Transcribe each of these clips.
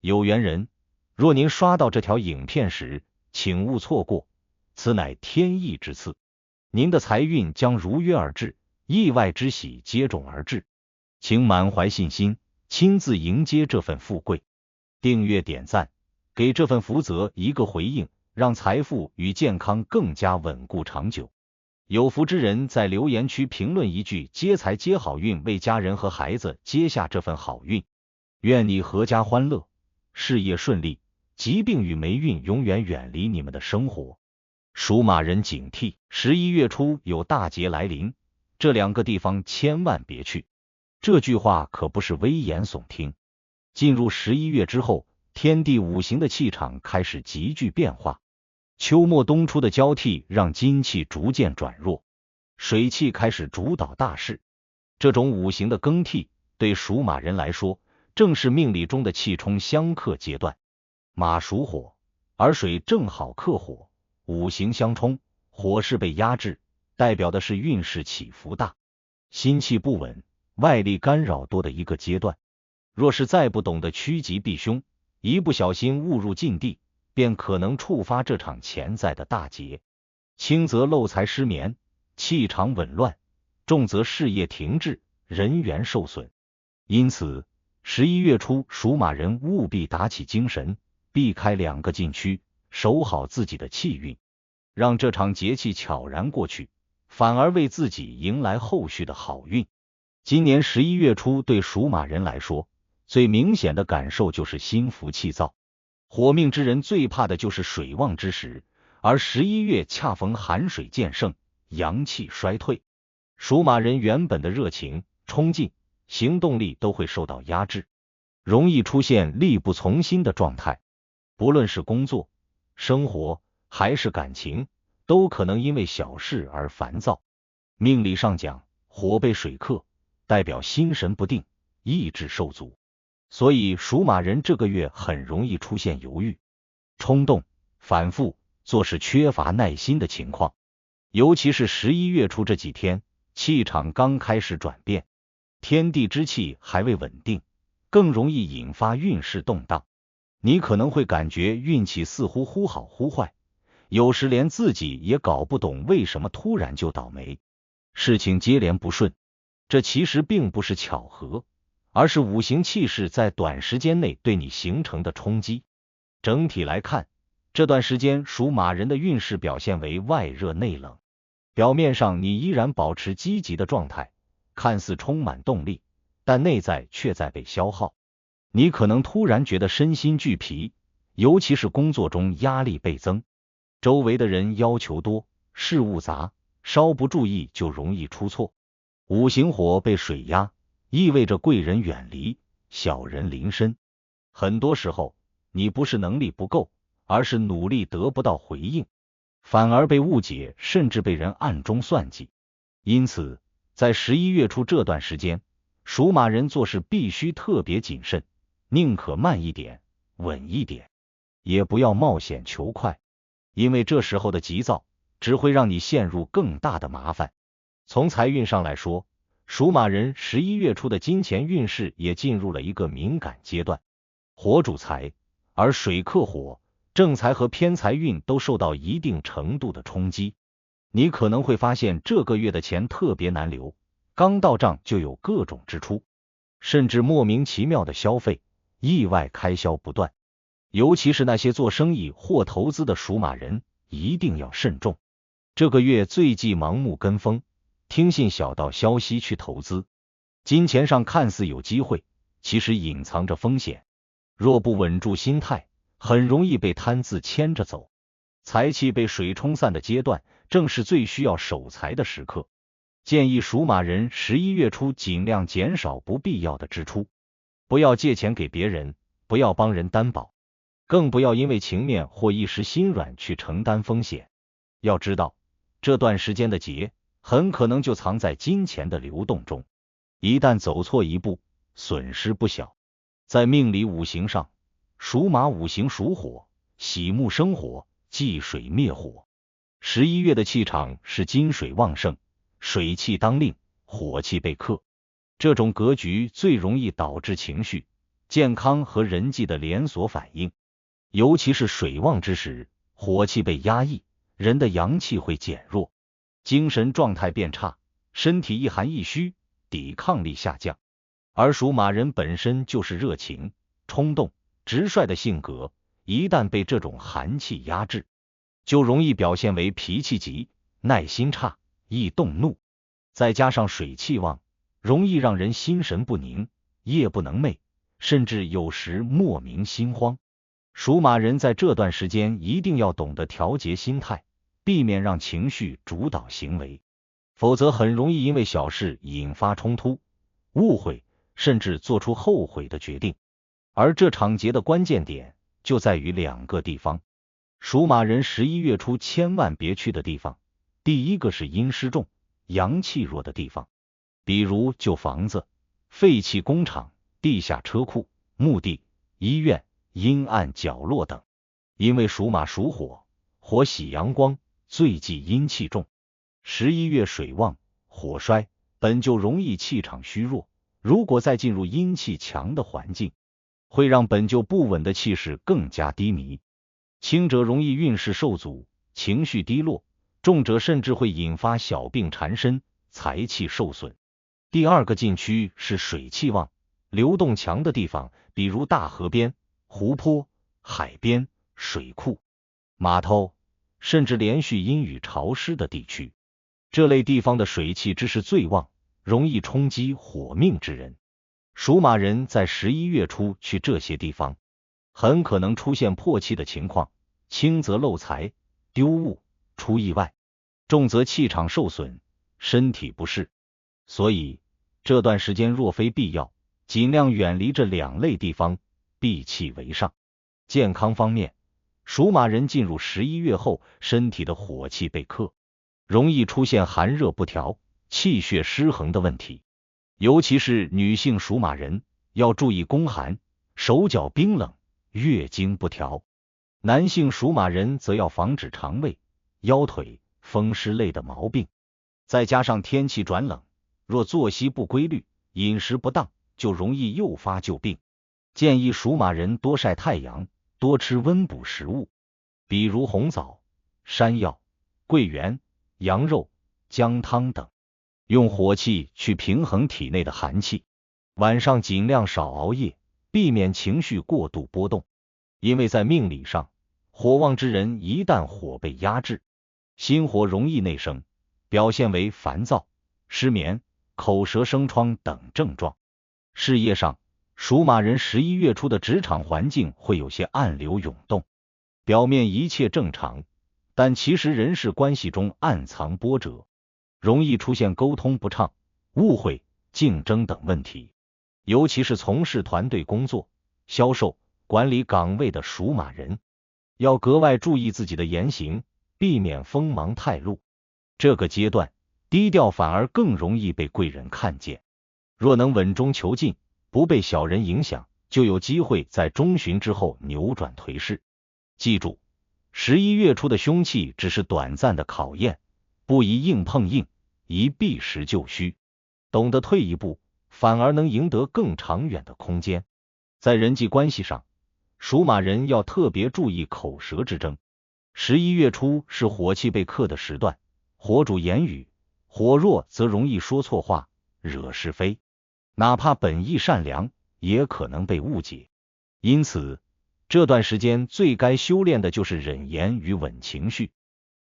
有缘人，若您刷到这条影片时，请勿错过，此乃天意之赐，您的财运将如约而至，意外之喜接踵而至，请满怀信心，亲自迎接这份富贵。订阅点赞，给这份福泽一个回应，让财富与健康更加稳固长久。有福之人在留言区评论一句接财接好运，为家人和孩子接下这份好运。愿你阖家欢乐，事业顺利，疾病与霉运永远远离你们的生活。属马人警惕，11月初有大劫来临，这两个地方千万别去。这句话可不是危言耸听。进入11月之后，天地五行的气场开始急剧变化，秋末冬初的交替让金气逐渐转弱，水气开始主导大事。这种五行的更替对属马人来说，正是命理中的气冲相克阶段。马属火，而水正好克火，五行相冲，火势被压制，代表的是运势起伏大，心气不稳，外力干扰多的一个阶段。若是再不懂得趋吉避凶，一不小心误入禁地，便可能触发这场潜在的大劫。轻则漏财失眠，气场紊乱；重则事业停滞，人缘受损。因此11月初属马人务必打起精神，避开两个禁区，守好自己的气运，让这场节气悄然过去，反而为自己迎来后续的好运。今年11月初对属马人来说，最明显的感受就是心浮气躁。火命之人最怕的就是水旺之时，而11月恰逢寒水渐盛，阳气衰退，属马人原本的热情、冲劲、行动力都会受到压制，容易出现力不从心的状态。不论是工作、生活还是感情，都可能因为小事而烦躁。命理上讲，火被水克，代表心神不定，意志受阻，所以属马人这个月很容易出现犹豫、冲动、反复、做事缺乏耐心的情况。尤其是11月初这几天，气场刚开始转变，天地之气还未稳定，更容易引发运势动荡。你可能会感觉运气似乎忽好忽坏，有时连自己也搞不懂为什么突然就倒霉，事情接连不顺。这其实并不是巧合，而是五行气势在短时间内对你形成的冲击。整体来看，这段时间属马人的运势表现为外热内冷。表面上你依然保持积极的状态，看似充满动力，但内在却在被消耗。你可能突然觉得身心俱疲，尤其是工作中压力倍增，周围的人要求多，事务杂，稍不注意就容易出错。五行火被水压，意味着贵人远离，小人临身。很多时候，你不是能力不够，而是努力得不到回应，反而被误解，甚至被人暗中算计。因此，在11月初这段时间，属马人做事必须特别谨慎，宁可慢一点，稳一点，也不要冒险求快，因为这时候的急躁只会让你陷入更大的麻烦。从财运上来说，属马人11月初的金钱运势也进入了一个敏感阶段。火主财，而水克火，正财和偏财运都受到一定程度的冲击。你可能会发现这个月的钱特别难留，刚到账就有各种支出，甚至莫名其妙的消费，意外开销不断。尤其是那些做生意或投资的属马人，一定要慎重。这个月最忌盲目跟风，听信小道消息去投资。金钱上看似有机会，其实隐藏着风险。若不稳住心态，很容易被贪字牵着走。财气被水冲散的阶段，正是最需要守财的时刻。建议属马人11月初尽量减少不必要的支出，不要借钱给别人，不要帮人担保，更不要因为情面或一时心软去承担风险。要知道，这段时间的劫很可能就藏在金钱的流动中，一旦走错一步，损失不小。在命理五行上，属马五行属火，喜木生火，忌水灭火。11月的气场是金水旺盛，水气当令，火气被克。这种格局最容易导致情绪、健康和人际的连锁反应。尤其是水旺之时，火气被压抑，人的阳气会减弱，精神状态变差，身体一寒一虚，抵抗力下降。而属马人本身就是热情、冲动、直率的性格，一旦被这种寒气压制，就容易表现为脾气急、耐心差、易动怒。再加上水气旺，容易让人心神不宁，夜不能寐，甚至有时莫名心慌。属马人在这段时间一定要懂得调节心态，避免让情绪主导行为，否则很容易因为小事引发冲突、误会，甚至做出后悔的决定。而这场节的关键点就在于2个地方，属马人11月初千万别去的地方。第一个是阴湿重、阳气弱的地方，比如旧房子、废弃工厂、地下车库、墓地、医院、阴暗角落等。因为属马属火，火喜阳光，最忌阴气重。11月水旺，火衰，本就容易气场虚弱，如果再进入阴气强的环境，会让本就不稳的气势更加低迷。轻者容易运势受阻，情绪低落，重者甚至会引发小病缠身，财气受损。第2个禁区是水气旺、流动强的地方，比如大河边、湖泊、海边、水库、码头，甚至连续阴雨潮湿的地区。这类地方的水气之势最旺，容易冲击火命之人。属马人在11月初去这些地方，很可能出现破气的情况，轻则漏财、丢物、出意外，重则气场受损、身体不适。所以这段时间若非必要，尽量远离这2类地方，避气为上。健康方面，属马人进入11月后，身体的火气被克，容易出现寒热不调、气血失衡的问题。尤其是女性属马人要注意宫寒、手脚冰冷、月经不调。男性属马人则要防止肠胃、腰腿、风湿类的毛病。再加上天气转冷，若作息不规律、饮食不当，就容易诱发旧病。建议属马人多晒太阳，多吃温补食物，比如红枣、山药、桂圆、羊肉、姜汤等，用火气去平衡体内的寒气。晚上尽量少熬夜，避免情绪过度波动。因为在命理上，火旺之人一旦火被压制，心火容易内生，表现为烦躁、失眠、口舌生疮等症状。事业上，属马人11月初的职场环境会有些暗流涌动，表面一切正常，但其实人事关系中暗藏波折，容易出现沟通不畅、误会、竞争等问题。尤其是从事团队工作、销售、管理岗位的属马人，要格外注意自己的言行，避免锋芒太露。这个阶段，低调反而更容易被贵人看见。若能稳中求进，不被小人影响，就有机会在中旬之后扭转颓势。记住，11月初的凶气只是短暂的考验，不宜硬碰硬，宜避实就虚。懂得退一步，反而能赢得更长远的空间。在人际关系上，属马人要特别注意口舌之争。11月初是火气被克的时段，火主言语，火弱则容易说错话，惹是非，哪怕本意善良，也可能被误解。因此，这段时间最该修炼的就是忍言与稳情绪。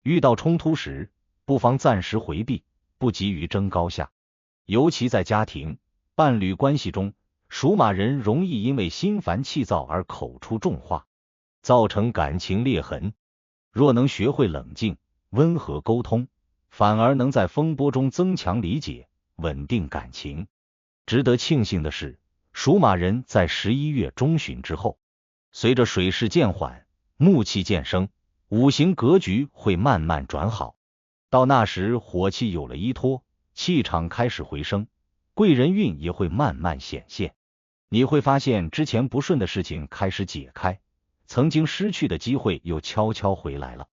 遇到冲突时，不妨暂时回避，不急于争高下。尤其在家庭、伴侣关系中，属马人容易因为心烦气躁而口出重话，造成感情裂痕。若能学会冷静、温和沟通，反而能在风波中增强理解，稳定感情。值得庆幸的是，属马人在11月中旬之后，随着水势渐缓，木气渐生，五行格局会慢慢转好。到那时，火气有了依托，气场开始回升，贵人运也会慢慢显现。你会发现之前不顺的事情开始解开，曾经失去的机会又悄悄回来了。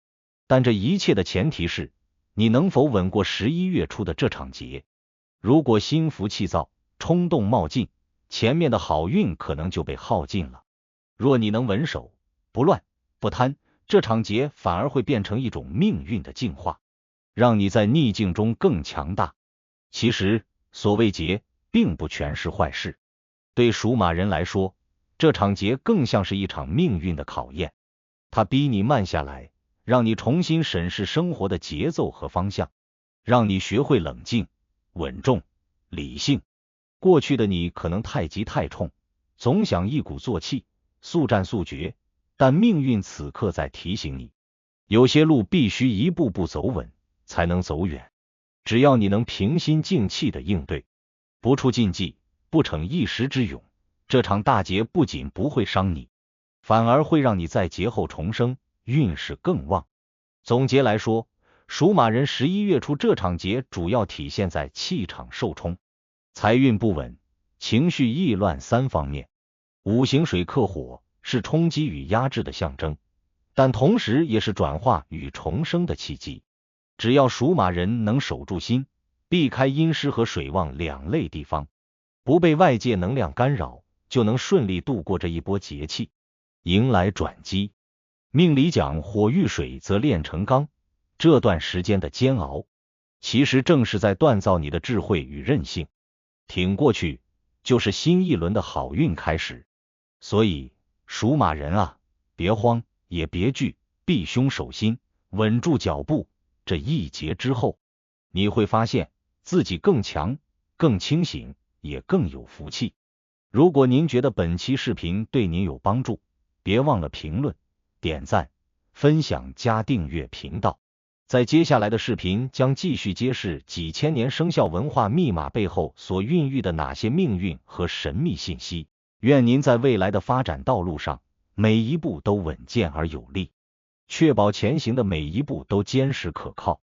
但这一切的前提是，你能否稳过11月初的这场劫。如果心浮气躁、冲动冒进，前面的好运可能就被耗尽了。若你能稳守，不乱，不贪，这场劫反而会变成一种命运的净化，让你在逆境中更强大。其实，所谓劫，并不全是坏事。对属马人来说，这场劫更像是一场命运的考验，它逼你慢下来，让你重新审视生活的节奏和方向，让你学会冷静、稳重、理性。过去的你可能太急太冲，总想一鼓作气，速战速决，但命运此刻在提醒你，有些路必须一步步走稳，才能走远。只要你能平心静气的应对，不触禁忌，不逞一时之勇，这场大劫不仅不会伤你，反而会让你在劫后重生，运势更旺。总结来说，属马人11月初这场劫主要体现在气场受冲、财运不稳、情绪易乱3方面。五行水克火，是冲击与压制的象征，但同时也是转化与重生的契机。只要属马人能守住心，避开阴湿和水旺2类地方，不被外界能量干扰，就能顺利度过这一波劫气，迎来转机。命理讲火遇水则炼成钢，这段时间的煎熬，其实正是在锻造你的智慧与韧性。挺过去，就是新一轮的好运开始。所以，属马人啊，别慌，也别惧，避凶守心，稳住脚步。这一劫之后，你会发现自己更强、更清醒，也更有福气。如果您觉得本期视频对您有帮助，别忘了评论、点赞、分享加订阅频道。在接下来的视频将继续揭示几千年生肖文化密码背后所孕育的哪些命运和神秘信息。愿您在未来的发展道路上，每一步都稳健而有力，确保前行的每一步都坚实可靠。